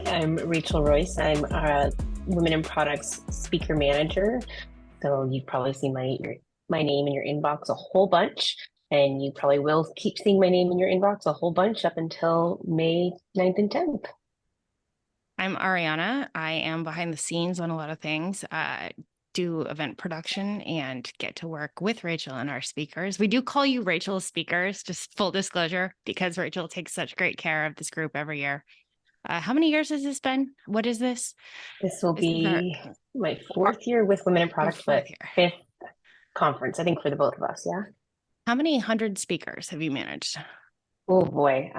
I'm Rachel Royce. I'm a Women in Products speaker manager. So you've probably seen my name in your inbox a whole bunch, and you probably will keep seeing my name in your inbox a whole bunch up until May 9th and 10th. I'm Ariana. I am behind the scenes on a lot of things, do event production and get to work with Rachel and our speakers. We do call you Rachel's speakers, just full disclosure, because Rachel takes such great care of this group every year. How many years has this been? What is this? This will This is our be my fourth year with Women in your Products, fourth but year. fifth conference, I think, for the both of us. Yeah. How many hundred speakers have you managed? Oh boy,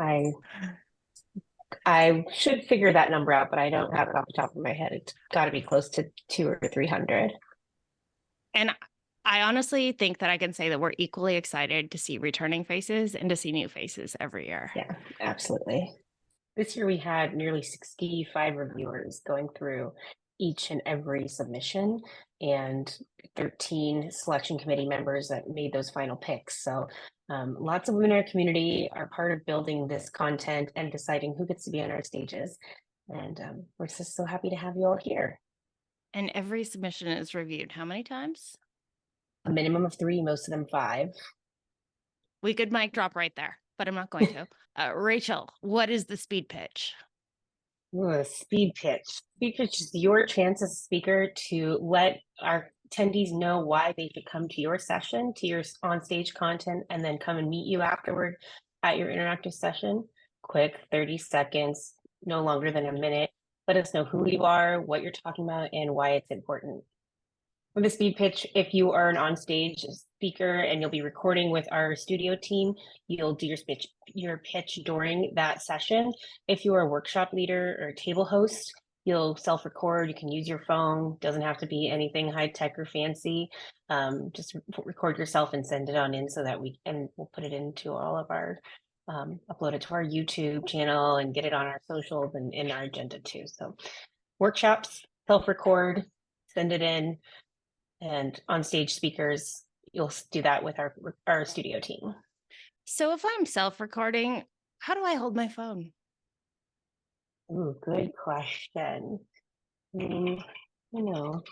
I should figure that number out, but I don't have it off the top of my head. It's got to be close to 200 or 300. And I honestly think that I can say that we're equally excited to see returning faces and to see new faces every year. Yeah, absolutely. This year we had nearly 65 reviewers going through each and every submission and 13 selection committee members that made those final picks. So lots of women in our community are part of building this content and deciding who gets to be on our stages. And we're just so happy to have you all here. And every submission is reviewed how many times? A minimum of 3, most of them 5. We could mic drop right there, but I'm not going to. Rachel, what is the speed pitch? Ooh, speed pitch. Speed pitch is your chance as a speaker to let our attendees know why they should come to your session, to your on-stage content, and then come and meet you afterward at your interactive session. Quick, 30 seconds, no longer than a minute. Let us know who you are, what you're talking about, and why it's important. With the speed pitch, if you are an on-stage speaker and you'll be recording with our studio team, you'll do your pitch during that session. If you are a workshop leader or a table host, you'll self-record. You can use your phone. Doesn't have to be anything high-tech or fancy. Just record yourself and send it on in so that we'll put it into all of our upload it to our YouTube channel and get it on our socials and in our agenda too. So workshops, self-record, send it in. And on stage speakers, you'll do that with our studio team. So if I'm self-recording, how do I hold my phone? Ooh, good question. You know,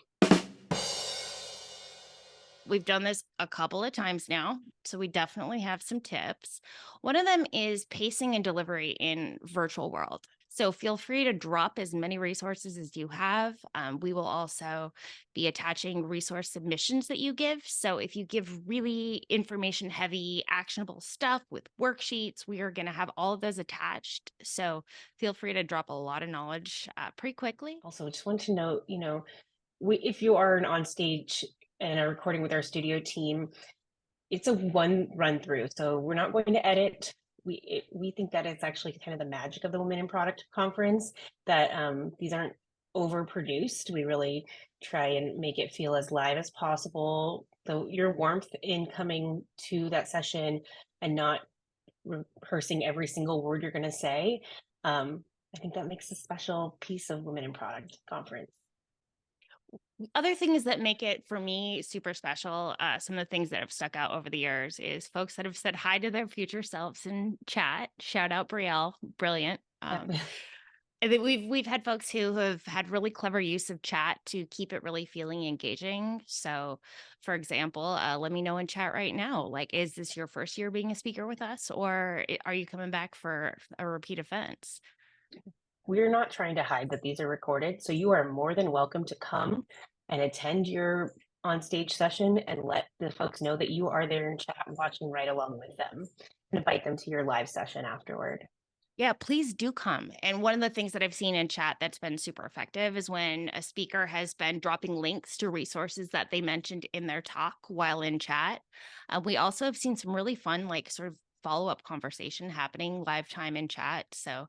We've done this a couple of times now, so we definitely have some tips. One of them is pacing and delivery in virtual world. So feel free to drop as many resources as you have. We will also be attaching resource submissions that you give. So if you give really information heavy, actionable stuff with worksheets, we are going to have all of those attached. So feel free to drop a lot of knowledge pretty quickly. Also, just want to note, if you are an on stage and are recording with our studio team, it's a one run through. So we're not going to edit. We think that it's actually kind of the magic of the Women in Product Conference that these aren't overproduced. We really try and make it feel as live as possible. So your warmth in coming to that session and not rehearsing every single word you're going to say, I think that makes a special piece of Women in Product Conference. Other things that make it for me super special, some of the things that have stuck out over the years is folks that have said hi to their future selves in chat. Shout out Brielle, brilliant. We've had folks who have had really clever use of chat to keep it really feeling engaging. So, for example, let me know in chat right now, like, is this your first year being a speaker with us, or are you coming back for a repeat offense? We're not trying to hide that these are recorded, so you are more than welcome to come and attend your on-stage session and let the folks know that you are there in chat watching right along with them and invite them to your live session afterward. Yeah, please do come. And one of the things that I've seen in chat that's been super effective is when a speaker has been dropping links to resources that they mentioned in their talk while in chat. We also have seen some really fun, like sort of follow-up conversation happening live time in chat. So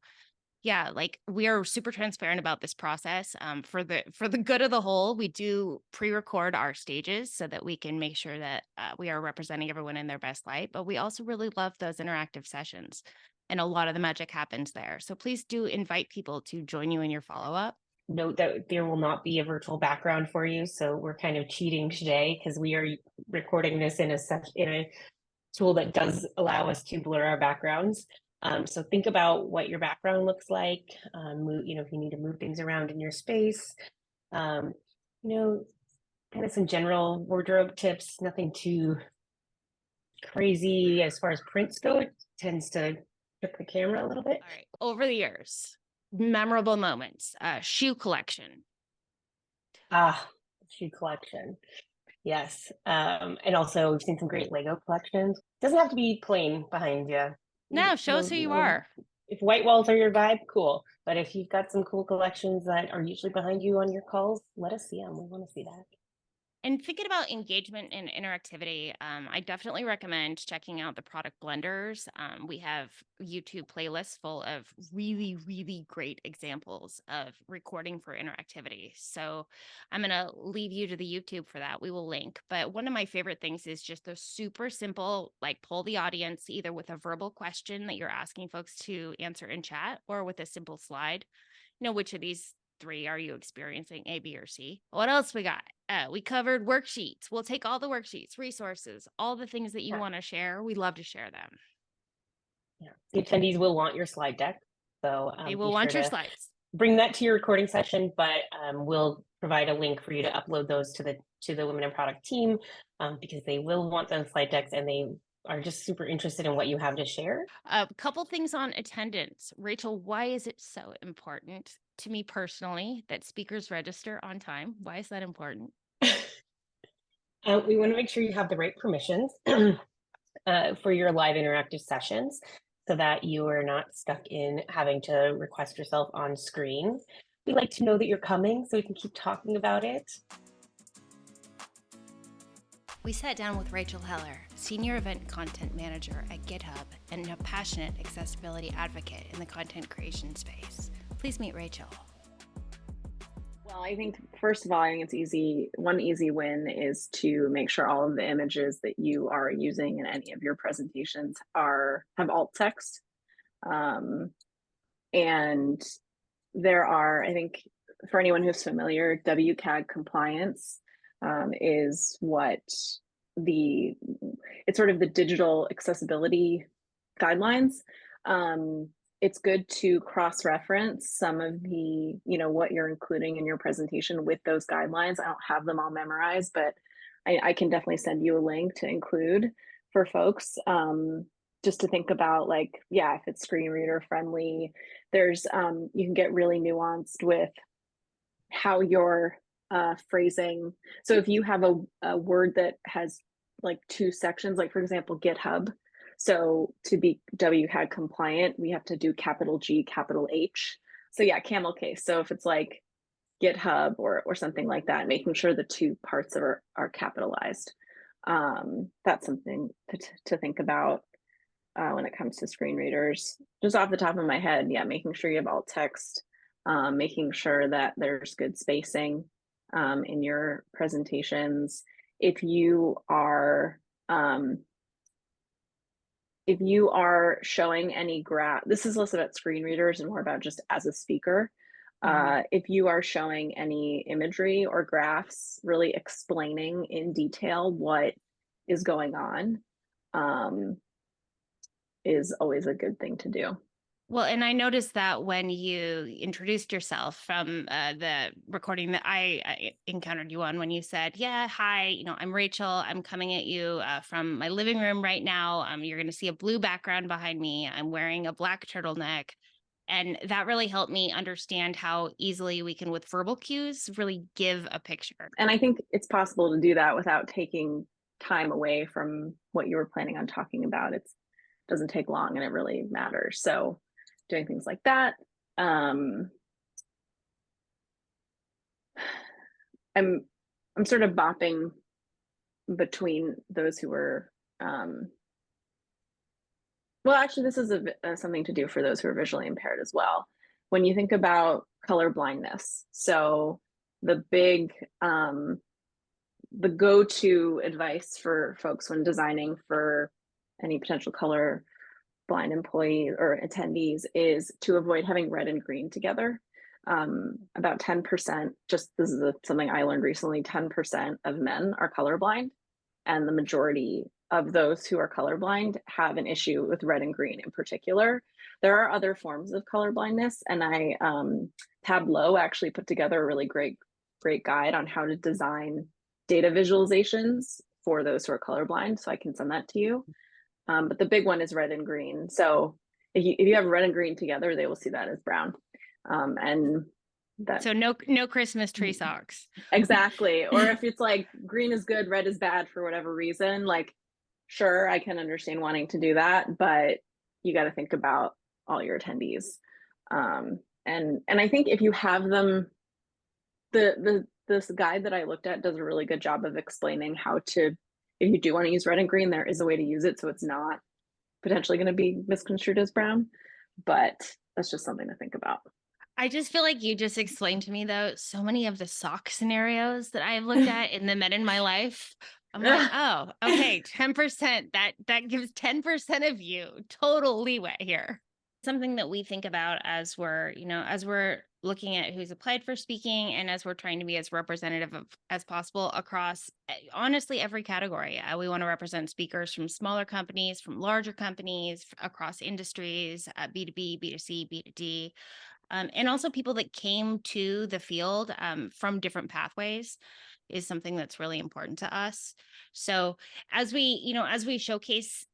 yeah, like we are super transparent about this process. For the good of the whole, we do pre-record our stages so that we can make sure that we are representing everyone in their best light. But we also really love those interactive sessions, and a lot of the magic happens there. So please do invite people to join you in your follow-up. Note that there will not be a virtual background for you, so we're kind of cheating today because we are recording this in a tool that does allow us to blur our backgrounds. So think about what your background looks like. If you need to move things around in your space, um, you know, kind of some general wardrobe tips, nothing too crazy as far as prints go. It tends to trick the camera a little bit. All right. Over the years, memorable moments, shoe collection. Ah, shoe collection. Yes. And also we've seen some great Lego collections. Doesn't have to be plain behind you. No, show us who you are. If white walls are your vibe, cool. But if you've got some cool collections that are usually behind you on your calls, let us see them. We want to see that. And thinking about engagement and interactivity, I definitely recommend checking out the product blenders. We have YouTube playlists full of really, really great examples of recording for interactivity. So I'm going to leave you to the YouTube for that. We will link. But one of my favorite things is just the super simple, like poll the audience either with a verbal question that you're asking folks to answer in chat or with a simple slide. Which of these three are you experiencing, A, B, or C? What else we got? We covered worksheets. We'll take all the worksheets, resources, all the things that you want to share. We love to share them. Yeah, the attendees will want your slide deck, so they will want your slides. Bring that to your recording session, but we'll provide a link for you to upload those to the Women in Product team because they will want those slide decks and they are just super interested in what you have to share. A couple things on attendance. Rachel, why is it so important to me personally that speakers register on time? Why is that important? We want to make sure you have the right permissions for your live interactive sessions so that you are not stuck in having to request yourself on screen. We like to know that you're coming so we can keep talking about it. We sat down with Rachel Heller, Senior Event Content Manager at GitHub and a passionate accessibility advocate in the content creation space. Please meet Rachel. Well, I think, first of all, I think it's easy. One easy win is to make sure all of the images that you are using in any of your presentations have alt text. And there are, I think, for anyone who's familiar, WCAG compliance is it's sort of the digital accessibility guidelines. It's good to cross-reference some of the, what you're including in your presentation with those guidelines. I don't have them all memorized, but I can definitely send you a link to include for folks just to think about, like, yeah, if it's screen reader friendly. There's, you can get really nuanced with how you're phrasing. So if you have a word that has like two sections, like for example, GitHub. So to be WCAG compliant, we have to do capital G, capital H. So yeah, camel case. So if it's like GitHub or something like that, making sure the two parts are capitalized. That's something to think about when it comes to screen readers. Just off the top of my head, yeah, making sure you have alt text, making sure that there's good spacing in your presentations. If you are showing any graph, this is less about screen readers and more about just as a speaker. If you are showing any imagery or graphs really explaining in detail what is going on, is always a good thing to do. Well, and I noticed that when you introduced yourself from the recording that I encountered you on, when you said, yeah, hi, I'm Rachel. I'm coming at you from my living room right now. You're going to see a blue background behind me. I'm wearing a black turtleneck. And that really helped me understand how easily we can, with verbal cues, really give a picture. And I think it's possible to do that without taking time away from what you were planning on talking about. It doesn't take long and it really matters. So doing things like that. I'm sort of bopping between those who are, well, actually, this is something to do for those who are visually impaired as well. When you think about color blindness, so the big, the go-to advice for folks when designing for any potential color blind employee or attendees is to avoid having red and green together. About 10%, this is something I learned recently, 10% of men are colorblind, and the majority of those who are colorblind have an issue with red and green in particular. There are other forms of colorblindness, and Tableau actually put together a really great guide on how to design data visualizations for those who are colorblind. So I can send that to you. But the big one is red and green. So if you have red and green together, they will see that as brown. And that, so no Christmas tree socks. exactly. Or if it's like green is good, red is bad for whatever reason, like, sure, I can understand wanting to do that, but you got to think about all your attendees. And I think if you have them, this guide that I looked at does a really good job of explaining how to, if you do want to use red and green, there is a way to use it so it's not potentially going to be misconstrued as brown, but that's just something to think about. I just feel like you just explained to me, though, so many of the sock scenarios that I've looked at in the men in my life. I'm like, oh, okay, 10%. That gives 10% of you total leeway here. Something that we think about as we're looking at who's applied for speaking, and as we're trying to be as representative as possible across, honestly, every category. We want to represent speakers from smaller companies, from larger companies, across industries, B2B, B2C, B2D. And also people that came to the field from different pathways is something that's really important to us. So as we showcase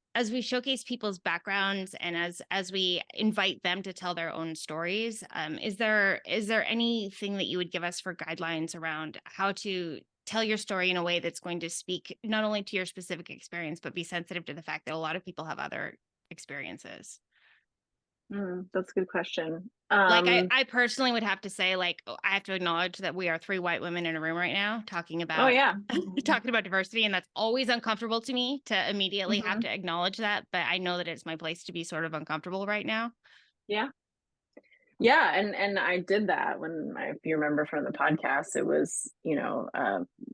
people's backgrounds, and as we invite them to tell their own stories, is there anything that you would give us for guidelines around how to tell your story in a way that's going to speak not only to your specific experience, but be sensitive to the fact that a lot of people have other experiences? That's a good question. I personally would have to say, I have to acknowledge that we are 3 white women in a room right now talking about, oh yeah, talking about diversity. And that's always uncomfortable to me to immediately have to acknowledge that. But I know that it's my place to be sort of uncomfortable right now. Yeah. Yeah. And I did that if you remember from the podcast, it was,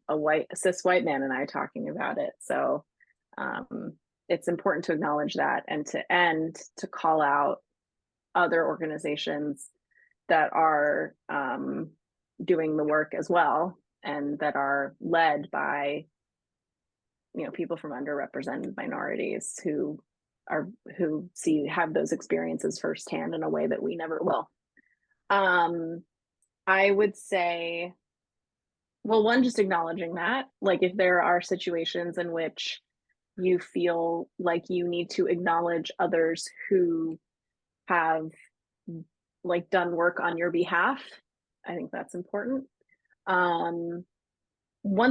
a cis white man and I talking about it. So it's important to acknowledge that and to call out other organizations that are doing the work as well, and that are led by people from underrepresented minorities who have those experiences firsthand in a way that we never will. I would say, well, one, just acknowledging that, like, if there are situations in which you feel like you need to acknowledge others who have done work on your behalf, I think that's important. One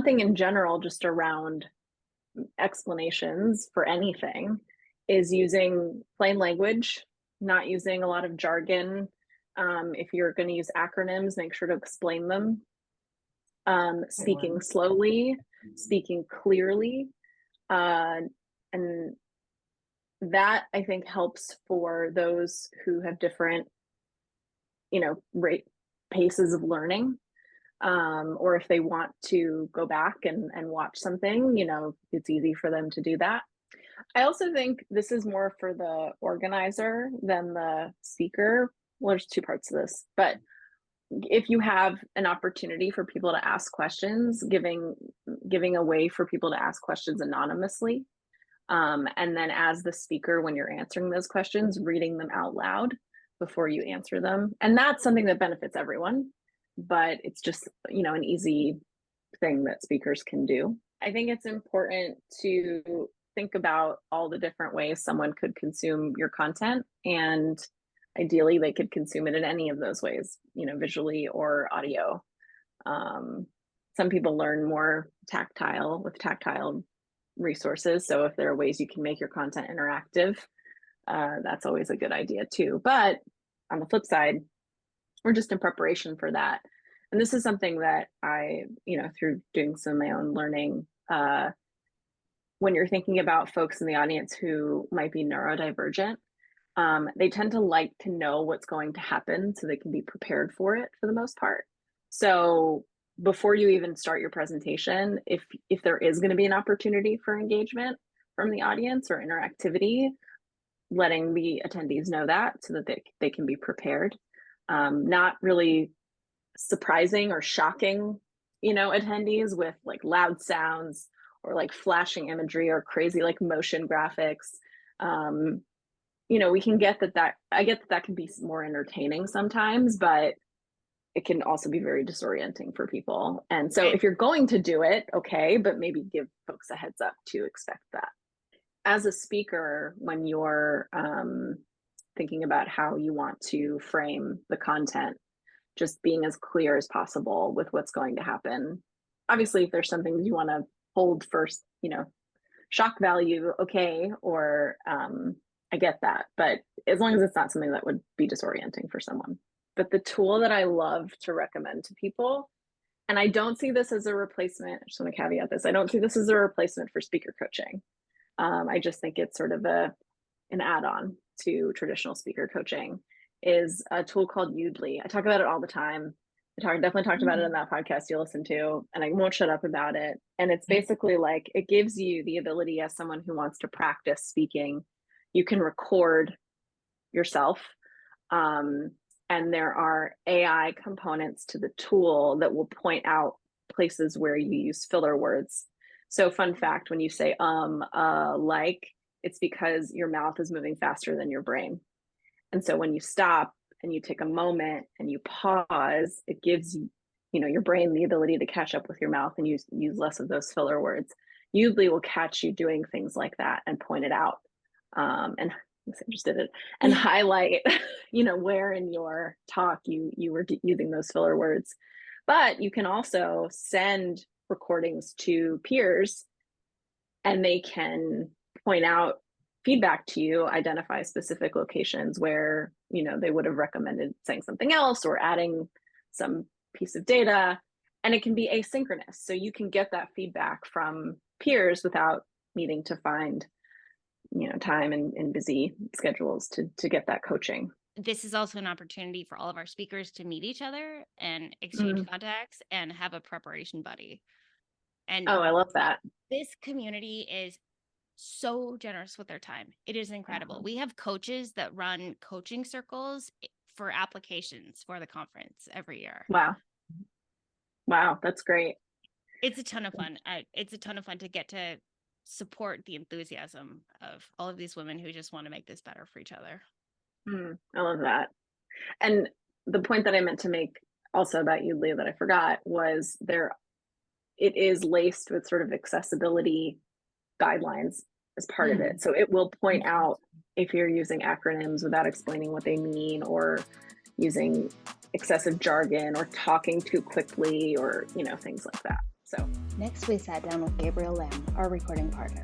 thing in general, just around explanations for anything, is using plain language, not using a lot of jargon. If you're going to use acronyms, make sure to explain them. Speaking slowly, speaking clearly, and that, I think, helps for those who have different rate paces of learning, or if they want to go back and watch something, it's easy for them to do that. I also think this is more for the organizer than the speaker. Well, there's 2 parts to this, but if you have an opportunity for people to ask questions, giving a way for people to ask questions anonymously, and then as the speaker, when you're answering those questions, reading them out loud before you answer them. And that's something that benefits everyone, but it's just, an easy thing that speakers can do. I think it's important to think about all the different ways someone could consume your content, and ideally they could consume it in any of those ways, visually or audio. Some people learn more with tactile resources. So if there are ways you can make your content interactive, that's always a good idea too. But on the flip side, we're just in preparation for that. And this is something that I, through doing some of my own learning, when you're thinking about folks in the audience who might be neurodivergent, they tend to like to know what's going to happen so they can be prepared for it for the most part. So before you even start your presentation, if there is going to be an opportunity for engagement from the audience or interactivity, letting the attendees know that so that they can be prepared. Not really surprising or shocking, attendees with loud sounds or like flashing imagery or crazy like motion graphics. We can get that I get that can be more entertaining sometimes, but it can also be very disorienting for people. And so if you're going to do it, okay, but maybe give folks a heads up to expect that. As a speaker, when you're thinking about how you want to frame the content, just being as clear as possible with what's going to happen. Obviously, if there's something you want to hold first, shock value, okay, or I get that, but as long as it's not something that would be disorienting for someone. But the tool that I love to recommend to people, and I don't see this as a replacement, I just want to caveat this, I don't see this as a replacement for speaker coaching. I just think it's sort of an add-on to traditional speaker coaching, is a tool called Udly. I talk about it all the time. Definitely talked about it in that podcast you listen to, and I won't shut up about it. And it's basically like, it gives you the ability as someone who wants to practice speaking, you can record yourself. And there are AI components to the tool that will point out places where you use filler words. So fun fact, when you say like, it's because your mouth is moving faster than your brain. And so when you stop and you take a moment and you pause, it gives your brain the ability to catch up with your mouth and use less of those filler words. Udly will catch you doing things like that and point it out. And just did it and highlight, where in your talk you were using those filler words. But you can also send recordings to peers and they can point out feedback to you, identify specific locations where, they would have recommended saying something else or adding some piece of data, and it can be asynchronous. So you can get that feedback from peers without needing to find, time in busy schedules to get that coaching. This is also an opportunity for all of our speakers to meet each other and exchange contacts and have a preparation buddy. And I love that. This community is so generous with their time. It is incredible. We have coaches that run coaching circles for applications for the conference every year. Wow, that's great. It's a ton of fun. It's a ton of fun to get to support the enthusiasm of all of these women who just want to make this better for each other. I love that. And the point that I meant to make also about Udly that I forgot was it is laced with sort of accessibility guidelines as part of it. So it will point out if you're using acronyms without explaining what they mean, or using excessive jargon, or talking too quickly, or things like that. So next we sat down with Gabriel Lam, our recording partner.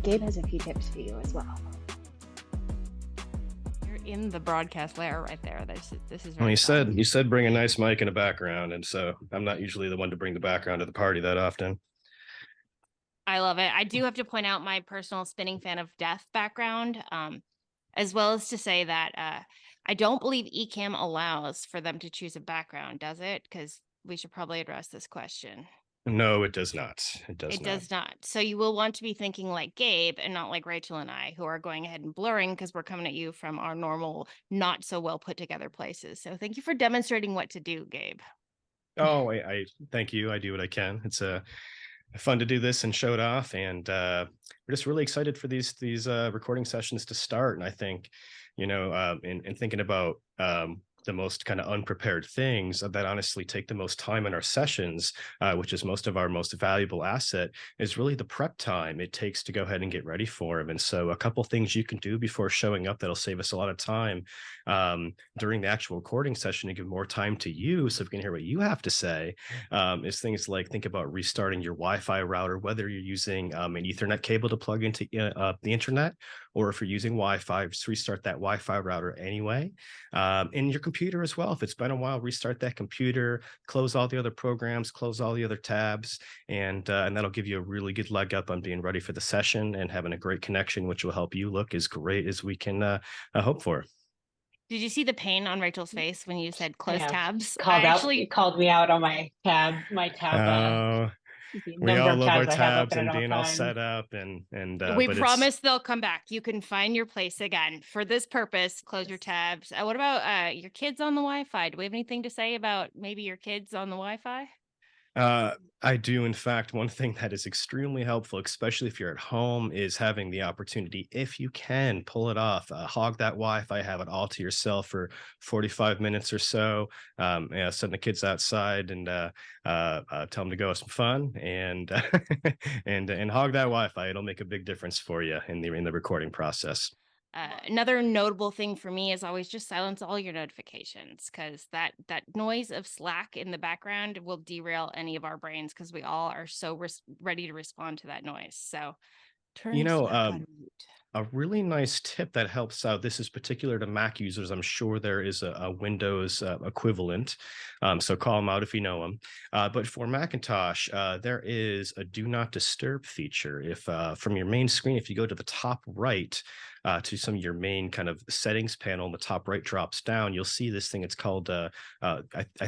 Gabe has a few tips for you as well. You're in the broadcast layer right there. This is well, you said bring a nice mic and a background, and so I'm not usually the one to bring the background to the party that often. I love it. I do have to point out my personal spinning fan of death background, as well as to say that I don't believe Ecamm allows for them to choose a background, does it? Because we should probably address this question. No, it does not. It does not. So you will want to be thinking like Gabe and not like Rachel and I, who are going ahead and blurring because we're coming at you from our normal, not so well put together places. So thank you for demonstrating what to do, Gabe. Oh, I thank you. I do what I can. It's fun to do this and show it off, and we're just really excited for these recording sessions to start. And I think, in thinking about the most kind of unprepared things that honestly take the most time in our sessions, which is most of our most valuable asset, is really the prep time it takes to go ahead and get ready for them. And so a couple things you can do before showing up that'll save us a lot of time during the actual recording session to give more time to you so we can hear what you have to say, is things like think about restarting your Wi-Fi router, whether you're using an Ethernet cable to plug into the internet, or if you're using Wi-Fi, just restart that Wi-Fi router anyway. And your computer as well. If it's been a while, restart that computer, close all the other programs, close all the other tabs, and that'll give you a really good leg up on being ready for the session and having a great connection, which will help you look as great as we can hope for. Did you see the pain on Rachel's face when you said close tabs? Called me out on my tab. We all love our tabs and being all set up, and we promise they'll come back. You can find your place again. For this purpose, close your tabs. What about your kids on the Wi-Fi? Do we have anything to say about maybe your kids on the Wi-Fi? I do. In fact, one thing that is extremely helpful, especially if you're at home, is having the opportunity, if you can, pull it off. Hog that Wi-Fi, have it all to yourself for 45 minutes or so. Send the kids outside and tell them to go have some fun and and hog that Wi-Fi. It'll make a big difference for you in the recording process. Another notable thing for me is always just silence all your notifications, because that noise of Slack in the background will derail any of our brains, because we all are so ready to respond to that noise. So turn You know, Slack on mute. A really nice tip that helps out. This is particular to Mac users. I'm sure there is a Windows equivalent. So call them out if you know them. But for Macintosh, there is a do not disturb feature. If from your main screen, if you go to the top right, to some of your main kind of settings panel, and the top right drops down, you'll see this thing. It's called, I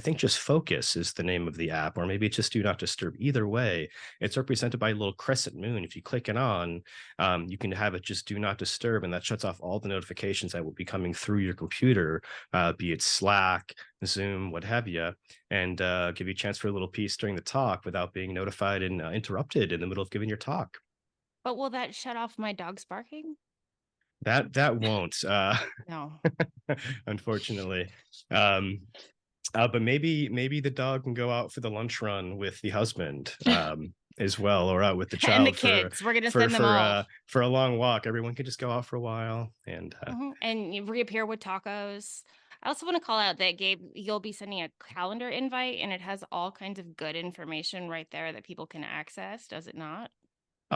think just Focus is the name of the app, or maybe it's just do not disturb. Either way, it's represented by a little crescent moon. If you click it on, you can have it just do not disturb, and that shuts off all the notifications that will be coming through your computer, be it Slack, Zoom, what have you, and give you a chance for a little peace during the talk without being notified and interrupted in the middle of giving your talk. But will that shut off my dog's barking? That won't, No. unfortunately. But maybe the dog can go out for the lunch run with the husband as well, or out with the child And the kids. We're gonna send them all. for a long walk. Everyone can just go out for a while and And you reappear with tacos. I also want to call out that, Gabe, you'll be sending a calendar invite, and it has all kinds of good information right there that people can access, does it not?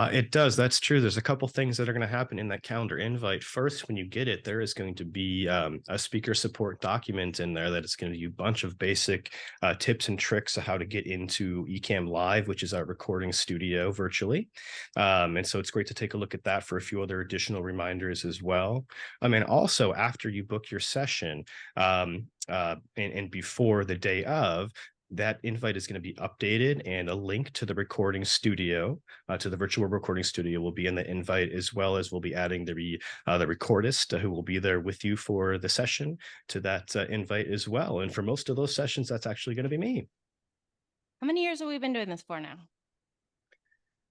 It does. That's true. There's a couple things that are going to happen in that calendar invite. First, when you get it, there is going to be a speaker support document in there that is going to give you a bunch of basic tips and tricks of how to get into Ecamm Live, which is our recording studio virtually. And so it's great to take a look at that for a few other additional reminders as well. And also, after you book your session and before the day of, that invite is going to be updated, and a link to the recording studio, to the virtual recording studio, will be in the invite, as well as we'll be adding the recordist who will be there with you for the session to that invite as well. And for most of those sessions, that's actually going to be me. How many years have we been doing this for now?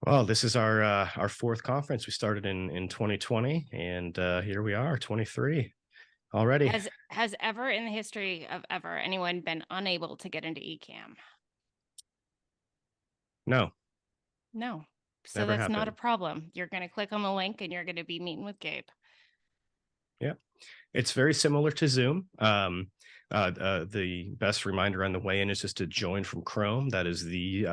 Well, this is our fourth conference. We started in 2020, and here we are, 23. Already. Has ever in the history of ever anyone been unable to get into Ecamm? No. So Never that's not a happened. problem. You're going to click on the link and you're going to be meeting with Gabe. Yeah, it's very similar to Zoom. The best reminder on the way in is just to join from Chrome. That is the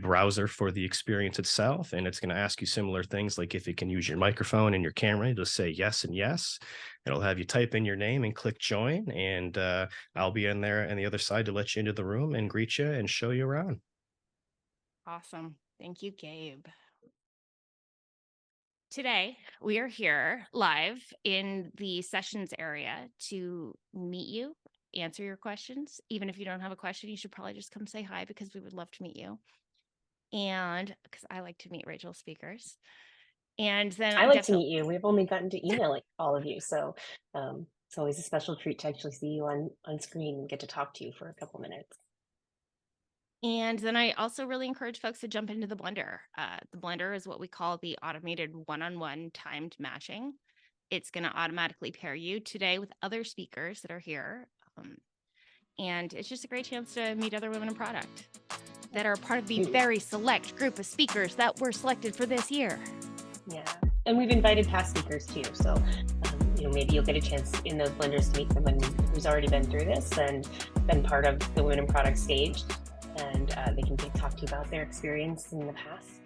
browser for the experience itself, and it's going to ask you similar things, like if it can use your microphone and your camera. It'll say yes and yes. It'll have you type in your name and click join, and I'll be in there on the other side to let you into the room and greet you and show you around. Awesome. Thank you, Gabe. Today, we are here live in the sessions area to meet you, answer your questions. Even if you don't have a question, you should probably just come say hi, because we would love to meet you. And because I like to meet Rachel speakers. And then I like to meet you. We've only gotten to email like all of you, so it's always a special treat to actually see you on screen and get to talk to you for a couple minutes. And then I also really encourage folks to jump into the Blender. The Blender is what we call the automated one-on-one timed matching. It's going to automatically pair you today with other speakers that are here. And it's just a great chance to meet other women in product that are part of the very select group of speakers that were selected for this year. Yeah, and we've invited past speakers too, so maybe you'll get a chance in those Blenders to meet someone who's already been through this and been part of the Women in Product stage, and they can talk to you about their experience in the past.